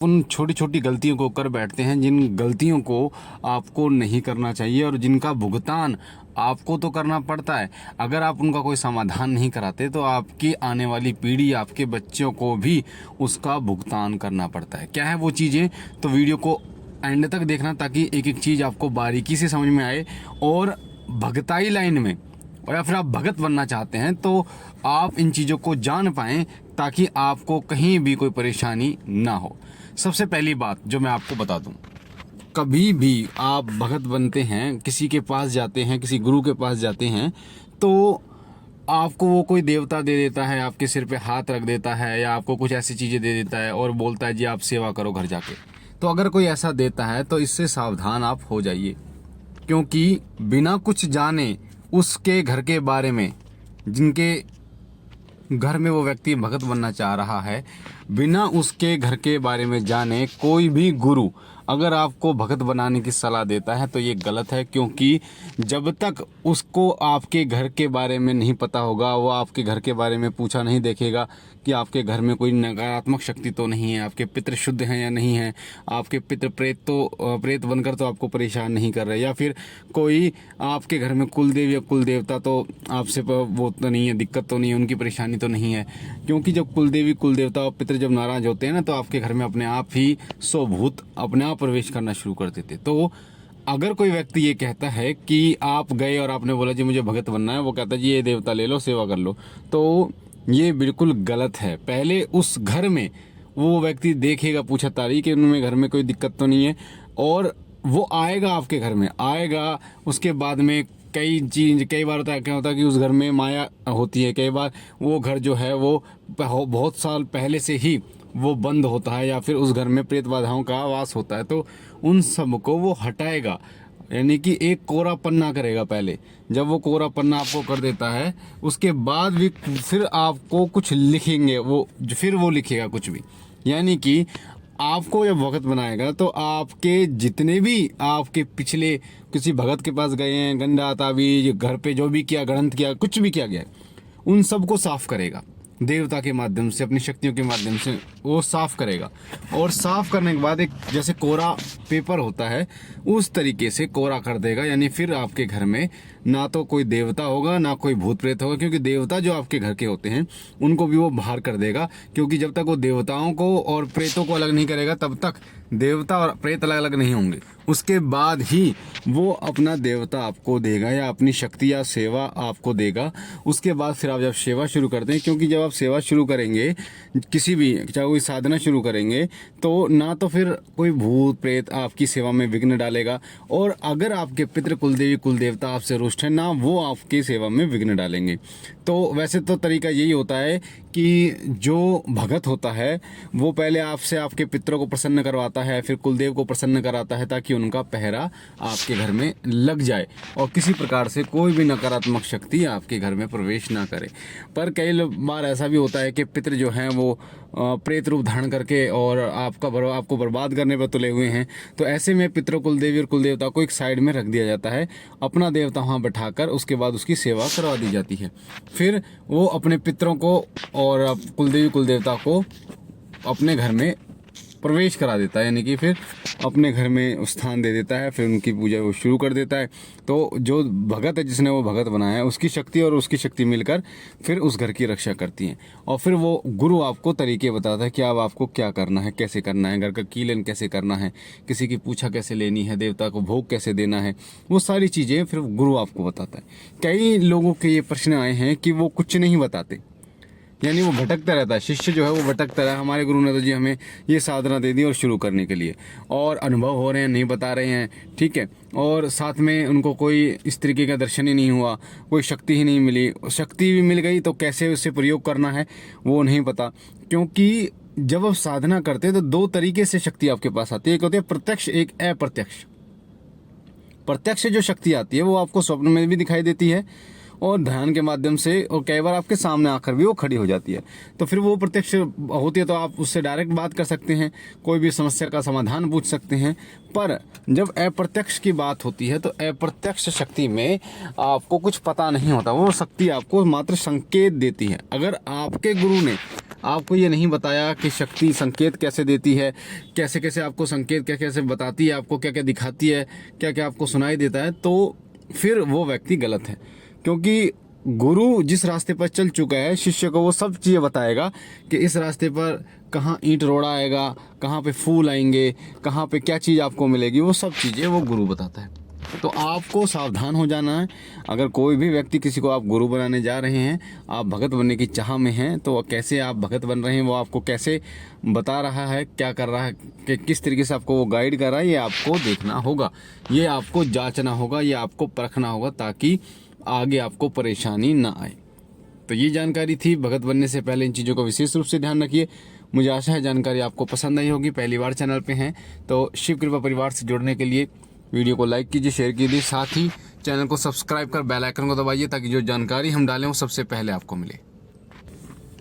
उन छोटी छोटी गलतियों को कर बैठते हैं जिन गलतियों को आपको नहीं करना चाहिए और जिनका भुगतान आपको तो करना पड़ता है। अगर आप उनका कोई समाधान नहीं कराते तो आपकी आने वाली पीढ़ी, आपके बच्चों को भी उसका भुगतान करना पड़ता है। क्या है वो चीज़ें, तो वीडियो को एंड तक देखना ताकि एक एक चीज़ आपको बारीकी से समझ में आए। और भगताई लाइन में, और या फिर आप भगत बनना चाहते हैं तो आप इन चीज़ों को जान पाएँ ताकि आपको कहीं भी कोई परेशानी ना हो। सबसे पहली बात जो मैं आपको बता दूं, कभी भी आप भगत बनते हैं, किसी के पास जाते हैं, किसी गुरु के पास जाते हैं, तो आपको वो कोई देवता दे देता है, आपके सिर पे हाथ रख देता है या आपको कुछ ऐसी चीज़ें दे देता है और बोलता है जी आप सेवा करो घर जाके। तो अगर कोई ऐसा देता है तो इससे सावधान आप हो जाइए, क्योंकि बिना कुछ जाने उसके घर के बारे में, जिनके घर में वो व्यक्ति भगत बनना चाह रहा है, बिना उसके घर के बारे में जाने कोई भी गुरु अगर आपको भगत बनाने की सलाह देता है तो ये गलत है। क्योंकि जब तक उसको आपके घर के बारे में नहीं पता होगा, वो आपके घर के बारे में पूछा नहीं देखेगा कि आपके घर में कोई नकारात्मक शक्ति तो नहीं है, आपके पितृ शुद्ध हैं या नहीं हैं, आपके पितृ प्रेत बनकर तो आपको परेशान नहीं कर रहे, या फिर कोई आपके घर में कुलदेव या कुलदेवता तो आपसे वो तो नहीं है, दिक्कत तो नहीं है, उनकी परेशानी तो नहीं है। क्योंकि जब कुलदेवी कुलदेवता और पितृ जब नाराज होते हैं ना, तो आपके घर में अपने आप ही सौ भूत अपने आप प्रवेश करना शुरू कर देते। तो अगर कोई व्यक्ति ये कहता है कि आप गए और आपने बोला जी मुझे भगत बनना है, वो कहता है जी ये देवता ले लो, सेवा कर लो, तो ये बिल्कुल गलत है। पहले उस घर में वो व्यक्ति देखेगा, पूछा तारी कि उनमें घर में कोई दिक्कत तो नहीं है, और वो आएगा आपके घर में आएगा। उसके बाद में कई बार होता है, क्या होता है कि उस घर में माया होती है, कई बार वो घर जो है वो बहुत साल पहले से ही वो बंद होता है, या फिर उस घर में प्रेत बाधाओं का वास होता है, तो उन सब को वो हटाएगा, यानी कि एक कोरा पन्ना करेगा। पहले जब वो कोरा पन्ना आपको कर देता है, उसके बाद भी फिर आपको कुछ लिखेंगे, फिर वो लिखेगा कुछ भी, यानी कि आपको जब भगत बनाएगा तो आपके जितने भी आपके पिछले किसी भगत के पास गए हैं, गंडा ताबीज घर पे जो भी किया, गणंत किया, कुछ भी किया गया, उन सबको साफ करेगा देवता के माध्यम से, अपनी शक्तियों के माध्यम से वो साफ करेगा। और साफ करने के बाद एक जैसे कोरा पेपर होता है उस तरीके से कोरा कर देगा, यानी फिर आपके घर में ना तो कोई देवता होगा ना कोई भूत प्रेत होगा, क्योंकि देवता जो आपके घर के होते हैं उनको भी वो बाहर कर देगा। क्योंकि जब तक वो देवताओं को और प्रेतों को अलग नहीं करेगा तब तक देवता और प्रेत अलग अलग नहीं होंगे। उसके बाद ही वो अपना देवता आपको देगा या अपनी शक्ति या सेवा आपको देगा। उसके बाद फिर आप जब सेवा शुरू करते हैं, क्योंकि जब आप सेवा शुरू करेंगे किसी भी, चाहे कोई साधना शुरू करेंगे, तो ना तो फिर कोई भूत प्रेत आपकी सेवा में विघ्न डालेगा, और अगर आपके पितृ कुलदेवी कुलदेवता आपसे रुष्ट है ना, वो आपकी सेवा में विघ्न डालेंगे। तो वैसे तो तरीका यही होता है कि जो भगत होता है वो पहले आपसे आपके पितरों को प्रसन्न करवाता है, फिर कुलदेव को प्रसन्न कराता है, ताकि उनका पहरा आपके घर में लग जाए और किसी प्रकार से कोई भी नकारात्मक शक्ति आपके घर में प्रवेश ना करे। पर कई बार ऐसा भी होता है कि पितृ जो हैं वो प्रेत रूप धारण करके और आपको बर्बाद करने पर तुले हुए हैं। तो ऐसे में पितृ कुलदेवी और कुलदेवता को एक साइड में रख दिया जाता है, अपना देवता वहाँ बैठाकर उसके बाद उसकी सेवा करवा दी जाती है। फिर वो अपने पितरों को और कुलदेवी कुलदेवता को अपने घर में प्रवेश करा देता है, यानी कि फिर अपने घर में स्थान दे देता है, फिर उनकी पूजा वो शुरू कर देता है। तो जो भगत है, जिसने वो भगत बनाया है, उसकी शक्ति और उसकी शक्ति मिलकर फिर उस घर की रक्षा करती हैं। और फिर वो गुरु आपको तरीके बताता है कि अब आपको क्या करना है, कैसे करना है, घर का कीलन कैसे करना है, किसी की पूछा कैसे लेनी है, देवता को भोग कैसे देना है, वो सारी चीज़ें फिर गुरु आपको बताता है। कई लोगों के ये प्रश्न आए हैं कि वो कुछ नहीं बताते, यानी वो भटकता रहता है, शिष्य जो है वो भटकता रहा, हमारे गुरु ने तो जी हमें ये साधना दे दी और शुरू करने के लिए, और अनुभव हो रहे हैं, नहीं बता रहे हैं, ठीक है, और साथ में उनको कोई इस तरीके का दर्शन ही नहीं हुआ, कोई शक्ति ही नहीं मिली, शक्ति भी मिल गई तो कैसे उससे प्रयोग करना है वो नहीं पता। क्योंकि जब आप साधना करते हैं तो दो तरीके से शक्ति आपके पास आती है, एक होती है प्रत्यक्ष, एक अप्रत्यक्ष। प्रत्यक्ष जो शक्ति आती है वो आपको स्वप्न में भी दिखाई देती है और ध्यान के माध्यम से, और कई बार आपके सामने आकर भी वो खड़ी हो जाती है। तो फिर वो प्रत्यक्ष होती है तो आप उससे डायरेक्ट बात कर सकते हैं, कोई भी समस्या का समाधान पूछ सकते हैं। पर जब अप्रत्यक्ष की बात होती है तो अप्रत्यक्ष शक्ति में आपको कुछ पता नहीं होता, वो शक्ति आपको मात्र संकेत देती है। अगर आपके गुरु ने आपको ये नहीं बताया कि शक्ति संकेत कैसे देती है, कैसे कैसे आपको संकेत क्या कैसे बताती है, आपको क्या क्या दिखाती है, क्या क्या आपको सुनाई देता है, तो फिर वो व्यक्ति गलत है। क्योंकि गुरु जिस रास्ते पर चल चुका है, शिष्य को वो सब चीज़ें बताएगा कि इस रास्ते पर कहाँ ईंट रोड़ा आएगा, कहाँ पे फूल आएंगे, कहाँ पे क्या चीज़ आपको मिलेगी, वो सब चीज़ें वो गुरु बताता है। तो आपको सावधान हो जाना है। अगर कोई भी व्यक्ति किसी को आप गुरु बनाने जा रहे हैं, आप भगत बनने की चाह में हैं, तो कैसे आप भगत बन रहे हैं, वो आपको कैसे बता रहा है, क्या कर रहा है, कि किस तरीके से आपको वो गाइड कर रहा है, ये आपको देखना होगा, ये आपको जांचना होगा, ये आपको परखना होगा, ताकि आगे आपको परेशानी ना आए। तो ये जानकारी थी। भगत बनने से पहले इन चीज़ों का विशेष रूप से ध्यान रखिए। मुझे आशा है जानकारी आपको पसंद आई होगी। पहली बार चैनल पे हैं तो शिव कृपा परिवार से जुड़ने के लिए वीडियो को लाइक कीजिए, शेयर कीजिए, साथ ही चैनल को सब्सक्राइब कर बेल आइकन को दबाइए, ताकि जो जानकारी हम डालें वो सबसे पहले आपको मिले।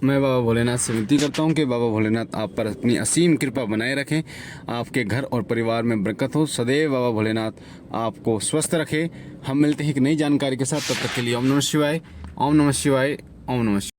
मैं बाबा भोलेनाथ से विनती करता हूँ कि बाबा भोलेनाथ आप पर अपनी असीम कृपा बनाए रखें, आपके घर और परिवार में बरकत हो। सदैव बाबा भोलेनाथ आपको स्वस्थ रखे। हम मिलते हैं एक नई जानकारी के साथ, तब तक के लिए ओम नमः शिवाय, ओम नमः शिवाय, ओम नमः शिवाय।